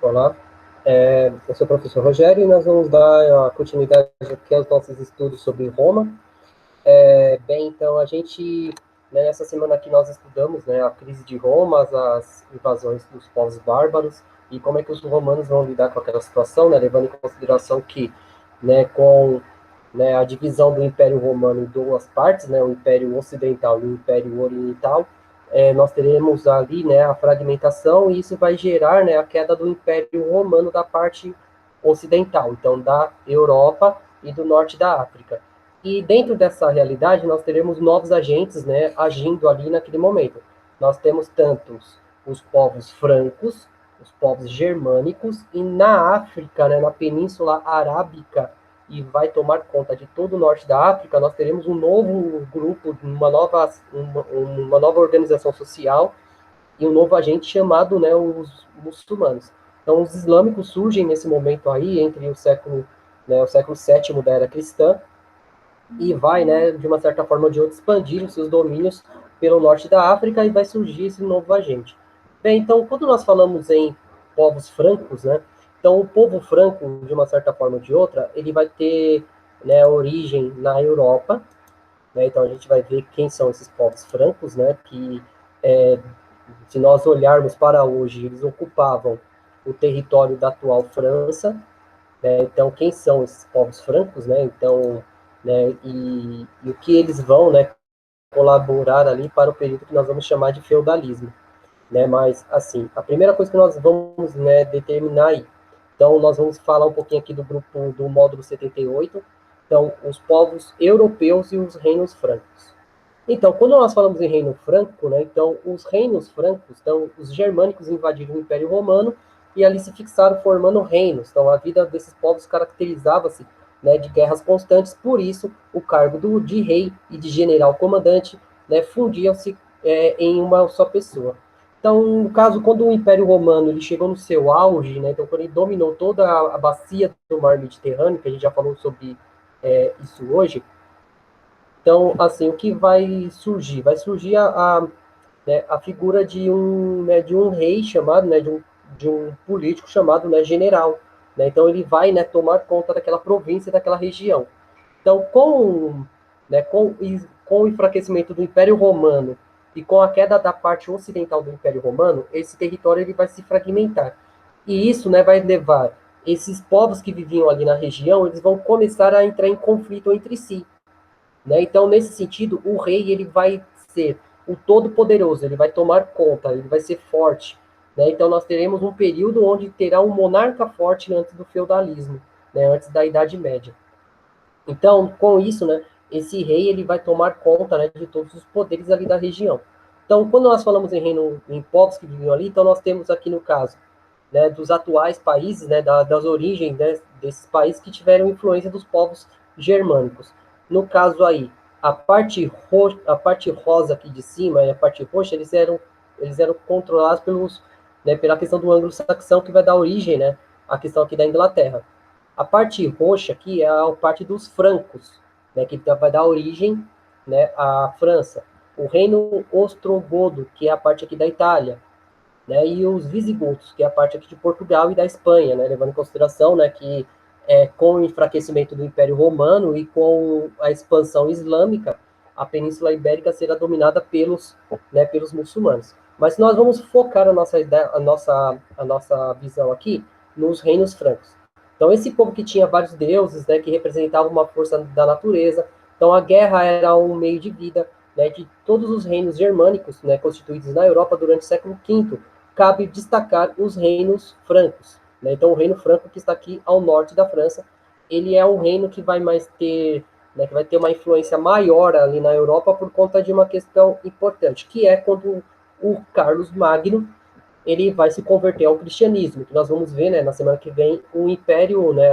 Olá, eu sou o professor Rogério e nós vamos dar a continuidade aqui aos nossos estudos sobre Roma. Então a gente, né, nessa semana aqui nós estudamos, né, a crise de Roma, as invasões dos povos bárbaros e como é que os romanos vão lidar com aquela situação, né, levando em consideração que, né, com, né, a divisão do Império Romano em duas partes, né, o Império Ocidental e o Império Oriental, nós teremos ali, né, a fragmentação e isso vai gerar, né, a queda do Império Romano da parte ocidental, então da Europa e do norte da África. E dentro dessa realidade nós teremos novos agentes, né, agindo ali naquele momento. Nós temos tanto os povos francos, os povos germânicos e na África, né, na Península Arábica e vai tomar conta de todo o norte da África, nós teremos um novo grupo, uma nova organização social e um novo agente chamado, né, os muçulmanos. Então, os islâmicos surgem nesse momento aí, entre o século VII da era cristã, e vai, né, de uma certa forma ou de outra, expandir os seus domínios pelo norte da África e vai surgir esse novo agente. Bem, então, quando nós falamos em povos francos, né, então o povo franco, de uma certa forma ou de outra, ele vai ter, né, origem na Europa, né, então a gente vai ver quem são esses povos francos, né, que se nós olharmos para hoje, eles ocupavam o território da atual França, né, então quem são esses povos francos, né, então, né, e o que eles vão, né, colaborar ali para o período que nós vamos chamar de feudalismo, né, mas, assim, a primeira coisa que nós vamos, né, determinar aí, então nós vamos falar um pouquinho aqui do grupo, do módulo 78, então, os povos europeus e os reinos francos. Então, quando nós falamos em reino franco, né, então, os reinos francos, então, os germânicos invadiram o Império Romano e ali se fixaram formando reinos. Então, a vida desses povos caracterizava-se, né, de guerras constantes, por isso, o cargo de rei e de general comandante, né, fundiam-se em uma só pessoa. Então, no caso, quando o Império Romano ele chegou no seu auge, né, então, quando ele dominou toda a bacia do mar Mediterrâneo, que a gente já falou sobre isso hoje, então, assim, o que vai surgir? Vai surgir né, a figura de um rei chamado, né, de um político chamado, né, general. Né? Então, ele vai, né, tomar conta daquela província, daquela região. Então, né, com o enfraquecimento do Império Romano e com a queda da parte ocidental do Império Romano, esse território ele vai se fragmentar. E isso, né, vai levar esses povos que viviam ali na região, eles vão começar a entrar em conflito entre si. Né? Então, nesse sentido, o rei ele vai ser o todo-poderoso, ele vai tomar conta, ele vai ser forte. Né? Então, nós teremos um período onde terá um monarca forte antes do feudalismo, né? Antes da Idade Média. Então, com isso, né, esse rei ele vai tomar conta, né, de todos os poderes ali da região. Então, quando nós falamos em reino, em povos que viviam ali, então nós temos aqui no caso, né, dos atuais países, né, das origens, né, desses países que tiveram influência dos povos germânicos. No caso aí, a parte rosa aqui de cima e a parte roxa, eles eram controlados né, pela questão do anglo-saxão que vai dar origem, né, à questão aqui da Inglaterra. A parte roxa aqui é a parte dos francos, né, que vai dar origem, né, à França. O reino ostrogodo, que é a parte aqui da Itália, né, e os visigodos, que é a parte aqui de Portugal e da Espanha, né, levando em consideração, né, que com o enfraquecimento do Império Romano e com a expansão islâmica, a Península Ibérica será dominada né, pelos muçulmanos. Mas nós vamos focar a nossa visão aqui nos reinos francos. Então, esse povo que tinha vários deuses, né, que representavam uma força da natureza, então a guerra era um meio de vida, né, de todos os reinos germânicos, né, constituídos na Europa durante o século V, cabe destacar os reinos francos. Né? Então, o reino franco que está aqui ao norte da França, ele é um reino que vai mais ter, né, que vai ter uma influência maior ali na Europa por conta de uma questão importante, que é quando o Carlos Magno ele vai se converter ao cristianismo, que nós vamos ver, né, na semana que vem, o império, né,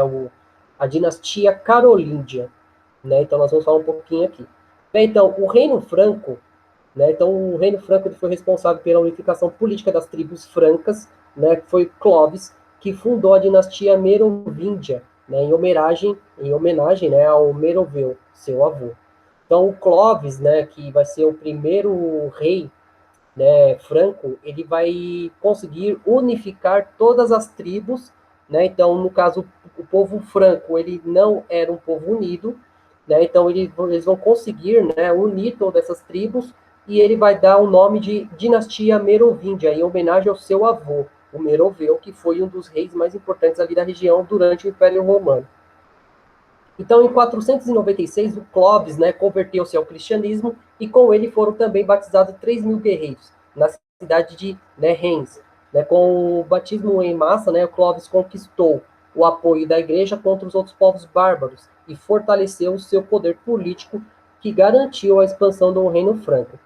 a dinastia carolíngia, né? Então nós vamos falar um pouquinho aqui. Bem, então, o Reino Franco, né? Então o Reino Franco ele foi responsável pela unificação política das tribos francas, né? Foi Clovis que fundou a dinastia Merovíngia, né, em homenagem, né, ao seu avô. Então o Clovis, né, que vai ser o primeiro rei né, franco, ele vai conseguir unificar todas as tribos, né? Então, no caso, o povo franco, ele não era um povo unido, né? Então, eles vão conseguir, né, unir todas essas tribos e ele vai dar o nome de dinastia Merovíndia, em homenagem ao seu avô, o Meroveu, que foi um dos reis mais importantes ali da região durante o Império Romano. Então, em 496, o Clovis, né, converteu-se ao cristianismo e com ele foram também batizados 3.000 guerreiros na cidade de, né, Reims. Né, com o batismo em massa, né, o Clovis conquistou o apoio da igreja contra os outros povos bárbaros e fortaleceu o seu poder político, que garantiu a expansão do Reino Franco.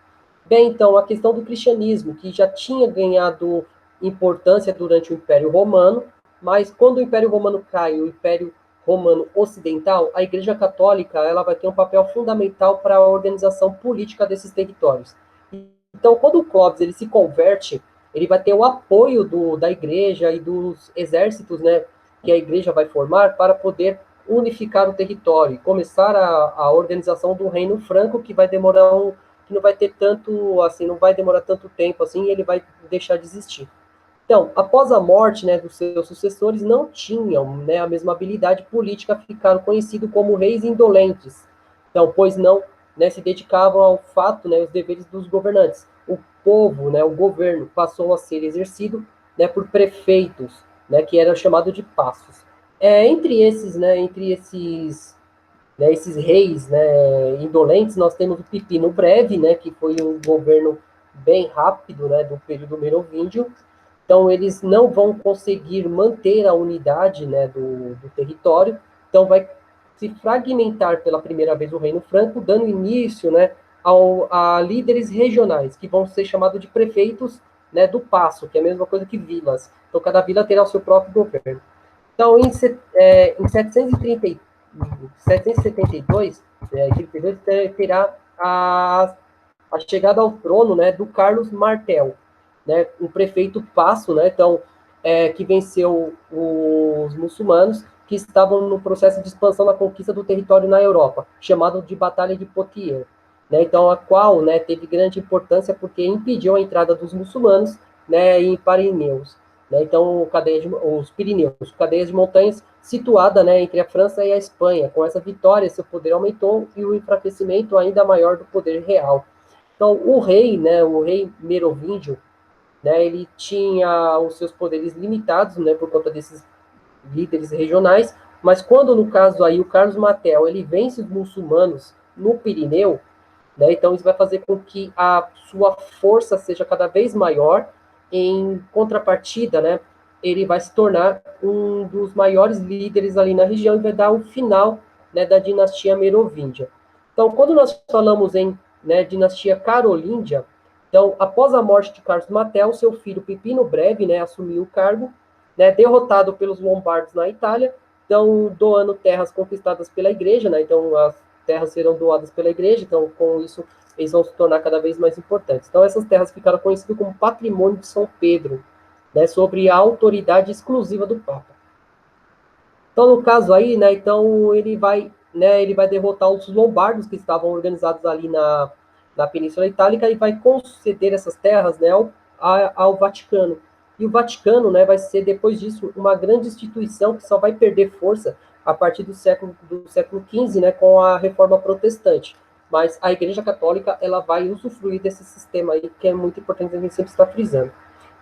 Bem, então, a questão do cristianismo, que já tinha ganhado importância durante o Império Romano, mas quando o Império Romano cai, o Império Romano Ocidental, a Igreja Católica ela vai ter um papel fundamental para a organização política desses territórios. Então, quando o Clovis ele se converte, ele vai ter o apoio da Igreja e dos exércitos, né, que a Igreja vai formar para poder unificar o território e começar a organização do Reino Franco, que vai demorar que não vai ter tanto, assim, não vai demorar tanto tempo assim, e ele vai deixar de existir. Então, após a morte, né, dos seus sucessores, não tinham, né, a mesma habilidade política, ficaram conhecidos como reis indolentes. Então, pois não, né, se dedicavam ao fato, né, os deveres dos governantes. O povo, né, o governo passou a ser exercido, né, por prefeitos, né, que eram chamados de passos. Entre esses reis, né, indolentes, nós temos o Pipino Breve, né, que foi um governo bem rápido, né, do período merovíndio. Então, eles não vão conseguir manter a unidade, né, do território. Então, vai se fragmentar pela primeira vez o Reino Franco, dando início, né, a líderes regionais, que vão ser chamados de prefeitos, né, do passo, que é a mesma coisa que vilas. Então, cada vila terá o seu próprio governo. Então, em 772, 32, terá a chegada ao trono, né, do Carlos Martel, né, um prefeito passo, né, então, que venceu os muçulmanos que estavam no processo de expansão na conquista do território na Europa, chamado de Batalha de Poitiers, né, então a qual, né, teve grande importância porque impediu a entrada dos muçulmanos, né, em Pirineus, né, então os Pirineus, cadeias de montanhas situada, né, entre a França e a Espanha. Com essa vitória, seu poder aumentou e o enfraquecimento ainda maior do poder real. Então, o rei, né, o rei merovíndio, né, ele tinha os seus poderes limitados, né, por conta desses líderes regionais, mas quando, no caso aí, o Carlos Martel, ele vence os muçulmanos no Pirineu, né, então isso vai fazer com que a sua força seja cada vez maior, em contrapartida, né, ele vai se tornar um dos maiores líderes ali na região e vai dar o final, né, da dinastia merovíndia. Então, quando nós falamos em, né, dinastia carolíngia, então, após a morte de Carlos Martel, seu filho Pipino Breve, né, assumiu o cargo, né, derrotado pelos lombardos na Itália, então doando terras conquistadas pela igreja, né, então as terras serão doadas pela igreja, então com isso eles vão se tornar cada vez mais importantes. Então essas terras ficaram conhecidas como patrimônio de São Pedro, né, sobre a autoridade exclusiva do Papa. Então no caso aí, né, então ele vai derrotar os lombardos que estavam organizados ali na Península Itálica e vai conceder essas terras, né, ao Vaticano. E o Vaticano, né, vai ser depois disso uma grande instituição que só vai perder força a partir do século XV, né, com a Reforma Protestante. Mas a Igreja Católica ela vai usufruir desse sistema aí que é muito importante a gente sempre estar frisando.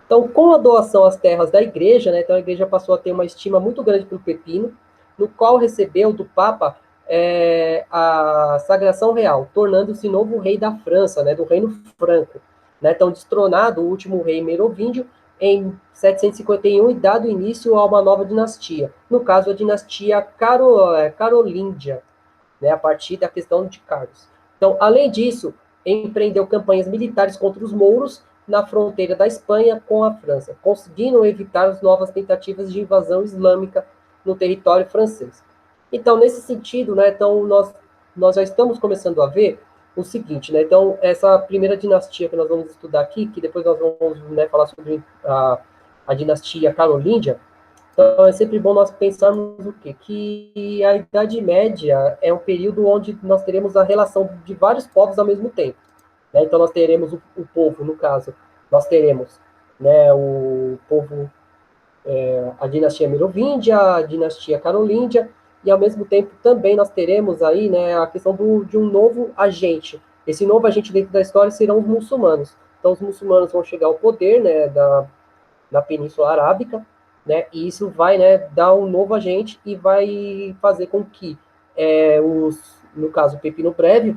Então, com a doação às terras da igreja, né, então a igreja passou a ter uma estima muito grande pelo Pepino, no qual recebeu do Papa a sagração real, tornando-se novo rei da França, né, do Reino Franco. Né, então, destronado o último rei merovíndio em 751 e dado início a uma nova dinastia, no caso a dinastia carolíngia, né, a partir da questão de Carlos. Então, além disso, empreendeu campanhas militares contra os mouros na fronteira da Espanha com a França, conseguindo evitar as novas tentativas de invasão islâmica no território francês. Então, nesse sentido, né, então nós já estamos começando a ver o seguinte, né, então essa primeira dinastia que nós vamos estudar aqui, que depois nós vamos, né, falar sobre a dinastia carolíngia. Então, é sempre bom nós pensarmos o quê? Que a Idade Média é um período onde nós teremos a relação de vários povos ao mesmo tempo. né? Então, nós teremos o povo, no caso, nós teremos, né, o povo, a dinastia Merovíndia, a dinastia Carolíngia, e ao mesmo tempo também nós teremos aí, né, a questão de um novo agente. Esse novo agente dentro da história serão os muçulmanos. Então, os muçulmanos vão chegar ao poder, né, da Península Arábica, né, e isso vai, né, dar um novo agente e vai fazer com que no caso, Pepino Breve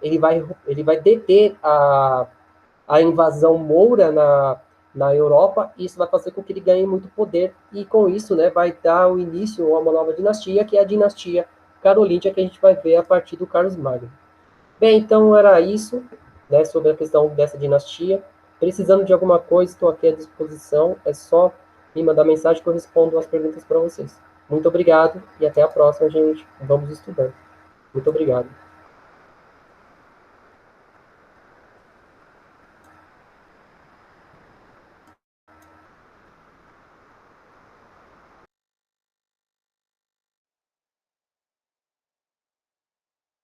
ele vai deter a invasão moura na Europa, e isso vai fazer com que ele ganhe muito poder, e com isso, né, vai dar o início a uma nova dinastia, que é a dinastia carolíngia, que a gente vai ver a partir do Carlos Magno. Bem, então era isso, né, sobre a questão dessa dinastia. Precisando de alguma coisa, estou aqui à disposição, é só me mandar mensagem que eu respondo as perguntas para vocês. Muito obrigado e até a próxima, gente. Vamos estudando. Muito obrigado.